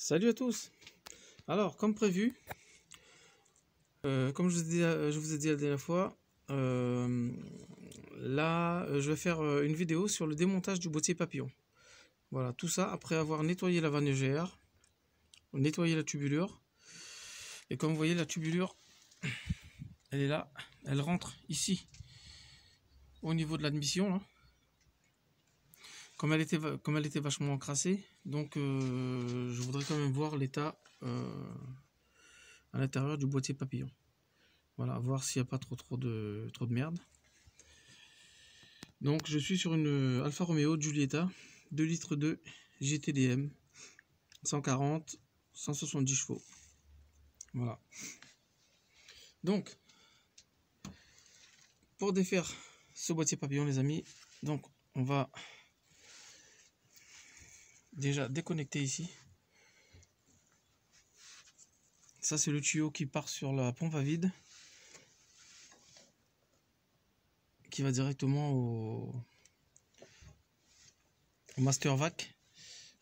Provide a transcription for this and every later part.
Salut à tous. Alors, comme prévu, comme je vous ai dit la dernière fois, là, je vais faire une vidéo sur le démontage du boîtier papillon. Voilà, tout ça après avoir nettoyé la vanne EGR, nettoyé la tubulure. Et comme vous voyez, la tubulure, elle est là, elle rentre ici, au niveau de l'admission, là. Comme elle était vachement encrassée, donc je voudrais quand même voir l'état à l'intérieur du boîtier papillon. Voilà, voir s'il n'y a pas trop de merde. Donc je suis sur une Alfa Romeo Giulietta 2 litres 2 GTDM 140 170 chevaux. Voilà. Donc pour défaire ce boîtier papillon les amis, donc on va déjà déconnecter ici. Ça c'est le tuyau qui part sur la pompe à vide, qui va directement au master vac,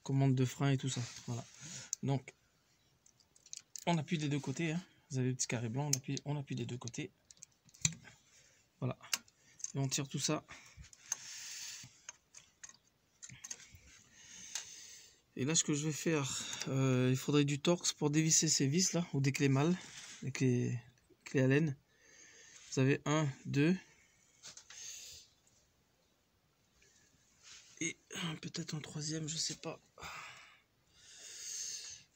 commande de frein et tout ça. Voilà. Donc on appuie des deux côtés, hein. Vous avez le petit carré blanc, on appuie des deux côtés. Voilà. Et on tire tout ça. Et là, ce que je vais faire, il faudrait du Torx pour dévisser ces vis là, ou des clés mâles, des clés à laine. Vous avez 1, 2 et peut-être un troisième, je sais pas.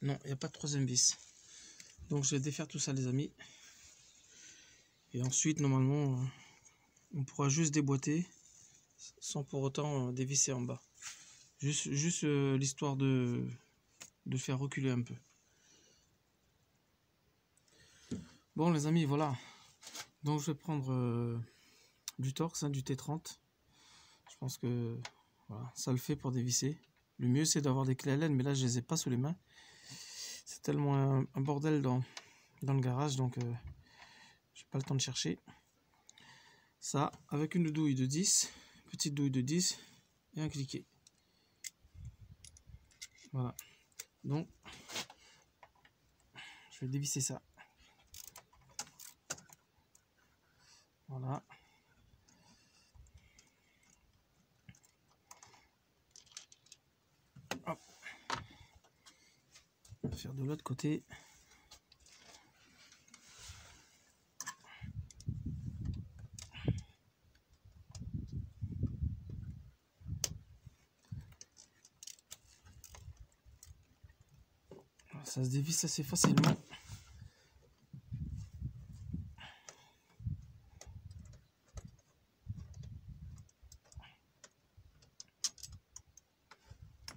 Non, il n'y a pas de troisième vis. Donc je vais défaire tout ça les amis. Et ensuite, normalement, on pourra juste déboîter sans pour autant dévisser en bas. Juste l'histoire de faire reculer un peu. Bon les amis, voilà. Donc je vais prendre du Torx, hein, du T30. Je pense que voilà, ça le fait pour dévisser. Le mieux c'est d'avoir des clés à laine, mais là je les ai pas sous les mains. C'est tellement un bordel dans le garage, donc j'ai pas le temps de chercher. Ça, avec une douille de 10, petite douille de 10 et un cliquet. Voilà. Donc, je vais dévisser ça. Voilà. Hop. On va faire de l'autre côté. Ça se dévisse assez facilement.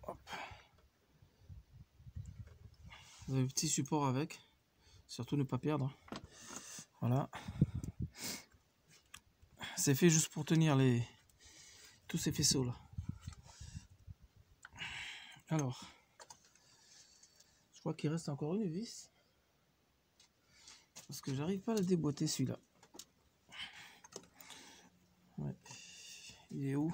Hop. Vous avez un petit support avec. Surtout ne pas perdre. Voilà. C'est fait juste pour tenir tous ces faisceaux là. Alors, je crois qu'il reste encore une vis. Parce que j'arrive pas à le déboîter celui-là. Ouais. Il est où?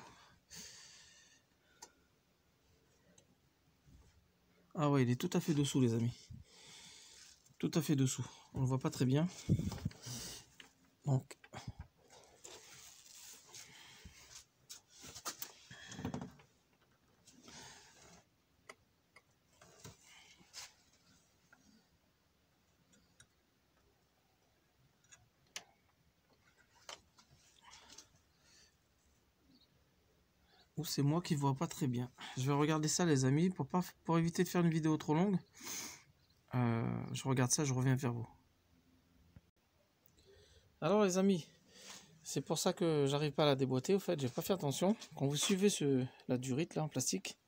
Ah ouais, il est tout à fait dessous les amis. Tout à fait dessous. On le voit pas très bien. Donc. Ou c'est moi qui vois pas très bien. Je vais regarder ça les amis pour éviter de faire une vidéo trop longue. Je regarde ça, je reviens vers vous. Alors les amis, c'est pour ça que j'arrive pas à la déboîter. Au fait, j'ai pas fait attention. Quand vous suivez la durite là en plastique,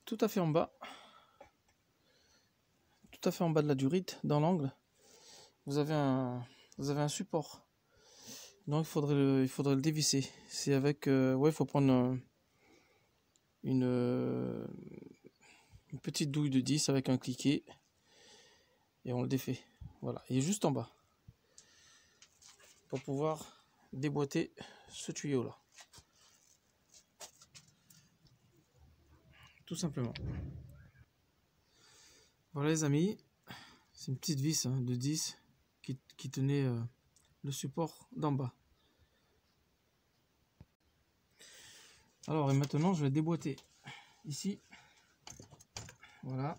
tout à fait en bas, de la durite, dans l'angle, vous avez un support. Donc il faudrait le dévisser. C'est avec, ouais, il faut prendre une petite douille de 10 avec un cliquet et on le défait. Voilà, il est juste en bas pour pouvoir déboîter ce tuyau là, tout simplement. Voilà les amis, c'est une petite vis de 10 qui tenait le support d'en bas. Alors, et maintenant, je vais déboîter ici. Voilà.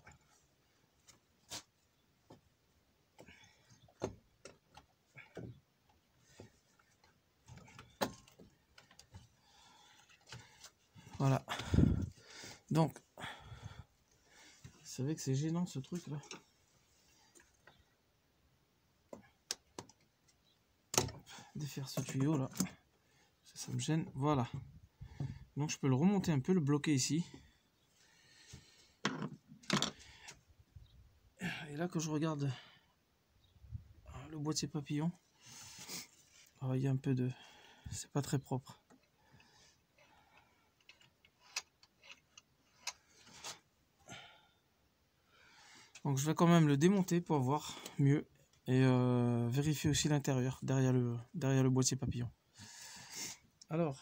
Voilà. Donc, c'est vrai que c'est gênant ce truc là. Défaire ce tuyau là. Ça me gêne. Voilà. Donc je peux le remonter un peu, le bloquer ici. Et là que je regarde le boîtier papillon, il y a un peu de... c'est pas très propre. Donc je vais quand même le démonter pour voir mieux et vérifier aussi l'intérieur derrière le boîtier papillon. Alors,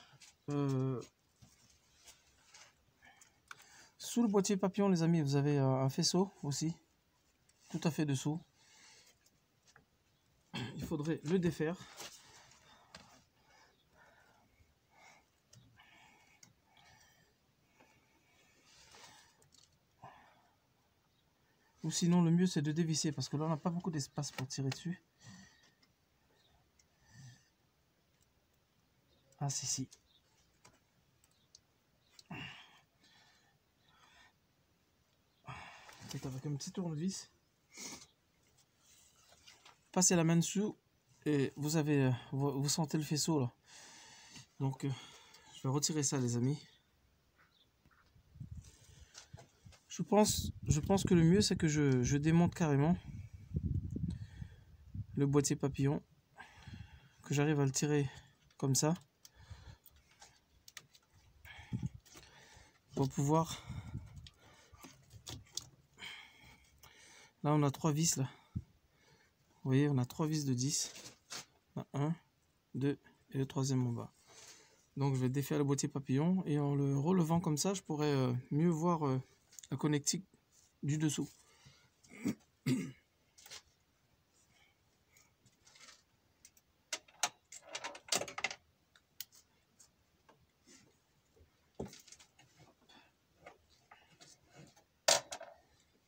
sous le boîtier papillon les amis, vous avez un faisceau aussi, tout à fait dessous. Il faudrait le défaire. Ou sinon le mieux c'est de dévisser parce que là on n'a pas beaucoup d'espace pour tirer dessus. Ah si. C'est avec un petit tournevis. Passez la main dessous et vous avez vous sentez le faisceau là. Donc je vais retirer ça les amis. Je pense que le mieux c'est que je démonte carrément le boîtier papillon, que j'arrive à le tirer comme ça pour pouvoir... Là on a 3 vis là. Vous voyez, on a 3 vis de 10. 1, 2 et le troisième en bas. Donc je vais défaire le boîtier papillon et en le relevant comme ça, je pourrais mieux voir la connectique du dessous.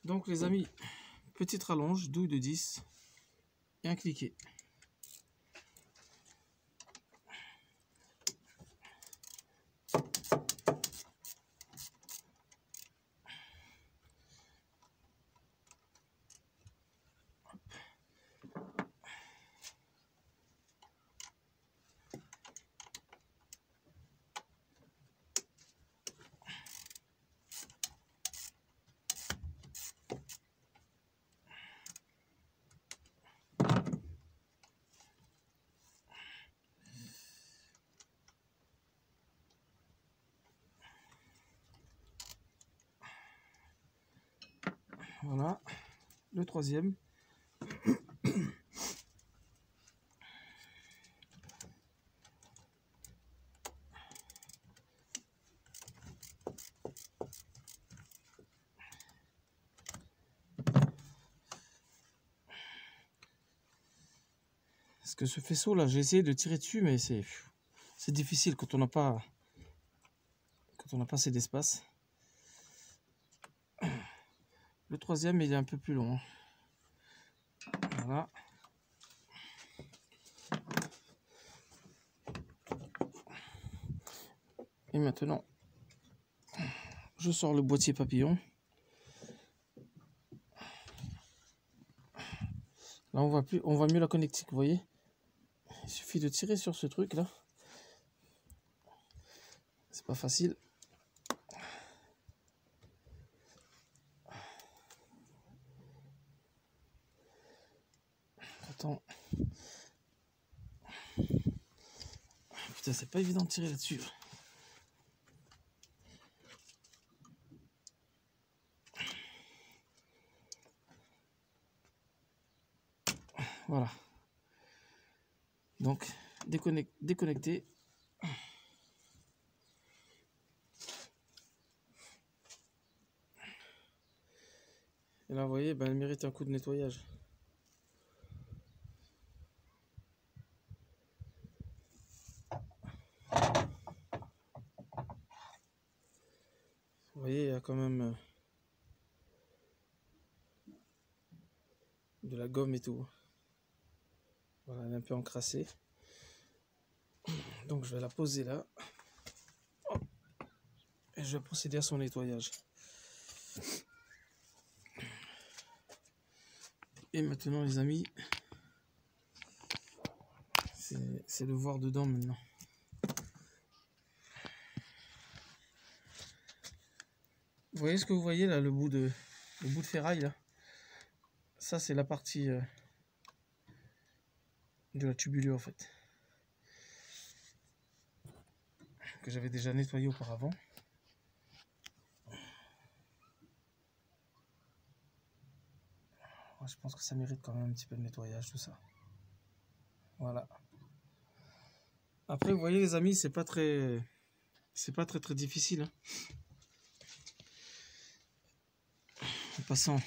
Donc les amis, petite rallonge, douille de 10 et un cliquet. Voilà, le troisième. Parce que ce faisceau là, j'ai essayé de tirer dessus, mais c'est difficile quand on n'a pas assez d'espace. Le troisième, il est un peu plus long. Voilà. Et maintenant, je sors le boîtier papillon. Là, on voit mieux la connectique, vous voyez. Il suffit de tirer sur ce truc là. C'est pas facile. Attends. Putain, c'est pas évident de tirer là-dessus. Voilà. Donc, déconnecter. Et là, vous voyez, ben, elle mérite un coup de nettoyage. Vous voyez, il y a quand même de la gomme et tout. Voilà, elle est un peu encrassée. Donc je vais la poser là. Et je vais procéder à son nettoyage. Et maintenant les amis, c'est de voir dedans maintenant. Vous voyez ce que vous voyez là, le bout de ferraille là? Ça c'est la partie de la tubulure en fait. Que j'avais déjà nettoyé auparavant. Je pense que ça mérite quand même un petit peu de nettoyage tout ça. Voilà. Après vous voyez les amis, c'est pas très difficile. Hein. En passant,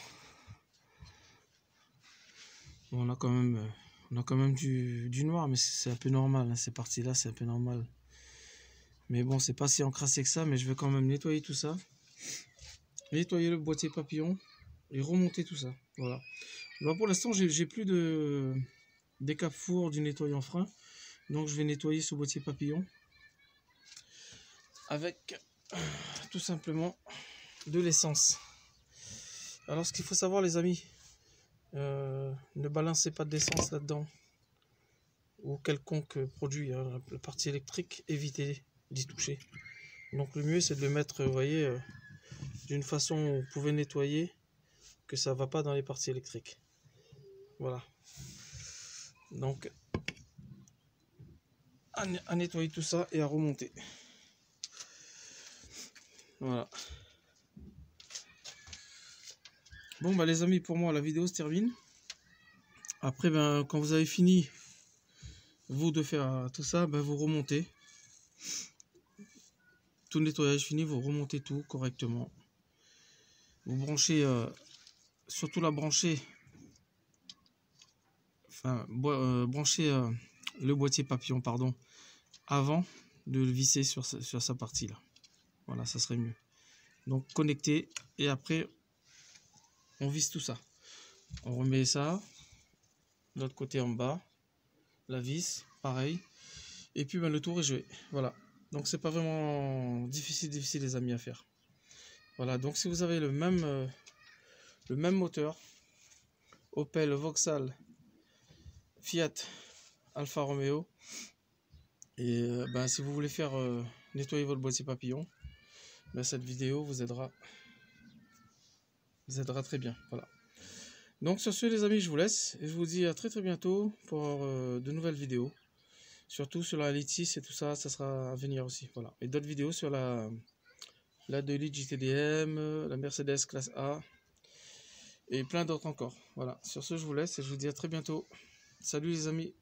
bon, on a quand même du noir, mais c'est un peu normal. Hein. Ces parties là c'est un peu normal. Mais bon, c'est pas si encrassé que ça, mais je vais quand même nettoyer tout ça. Nettoyer le boîtier papillon et remonter tout ça. Voilà. Alors pour l'instant, j'ai plus des capes four du nettoyant frein. Donc je vais nettoyer ce boîtier papillon avec tout simplement de l'essence. Alors ce qu'il faut savoir les amis, ne balancez pas d'essence là-dedans ou quelconque produit. Hein, la partie électrique, évitez d'y toucher. Donc le mieux c'est de le mettre, vous voyez, d'une façon où vous pouvez nettoyer, que ça ne va pas dans les parties électriques. Voilà. Donc à nettoyer tout ça et à remonter. Voilà. Bon bah les amis, pour moi la vidéo se termine. Après ben quand vous avez fini vous de faire tout ça, ben vous remontez. Tout le nettoyage fini, vous remontez tout correctement. Vous branchez, surtout la brancher, enfin branchez le boîtier papillon pardon, avant de le visser sur sa partie là. Voilà, ça serait mieux. Donc connecter et après on visse tout ça. On remet ça de l'autre côté en bas, la vis, pareil. Et puis ben, le tour est joué. Voilà. Donc c'est pas vraiment difficile les amis à faire. Voilà. Donc si vous avez le même moteur, Opel, Vauxhall, Fiat, Alfa Romeo, et ben, si vous voulez faire nettoyer votre boîtier papillon, ben, cette vidéo vous aidera très bien. Voilà. Donc sur ce les amis, je vous laisse et je vous dis à très bientôt pour de nouvelles vidéos. Surtout sur la Elite 6 et tout ça, ça sera à venir aussi. Voilà. Et d'autres vidéos sur la 2 litres JTDM, la Mercedes classe A et plein d'autres encore. Voilà. Sur ce, je vous laisse et je vous dis à très bientôt. Salut les amis.